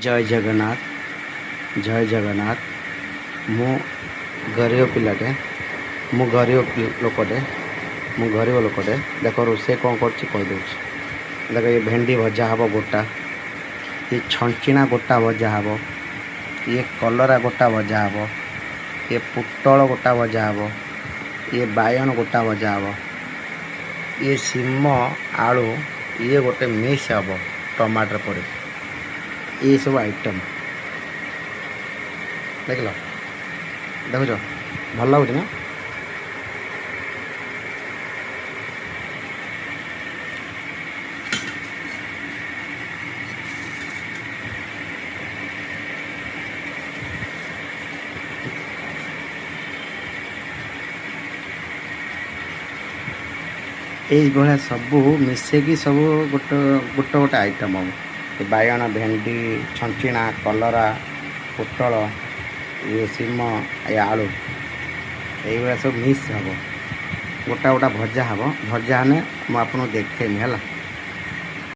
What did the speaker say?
जय जगन्नाथ जय जगन्नाथ। मु गरीब पिलाटे मु गरीब लोकटे मु गरीब लोकटे देख रोषे कौन कर देख ये भेंडी भजा हब गोटा, ये छंचिणा गोटा भजा हब, ये कलरा गोटा भजा हब, ये पुटल गोटा भजा हब, ये बायन गोटा भजा हब, ये सिम आलू ये गोटे मिक्स हब टमाटर पर ये सब आइटम देख लो देखुच भल लगुच ना। ये सबू मिसेकी सब गोटे गोटे गोटे आइटम हम बायन भेंडी छंचिणा कलरा पुटल ये सिम ये आलू ये सब मिक्स हम गोटा गोटा भजा हम भजा ने मुझे आपको देखेमी है।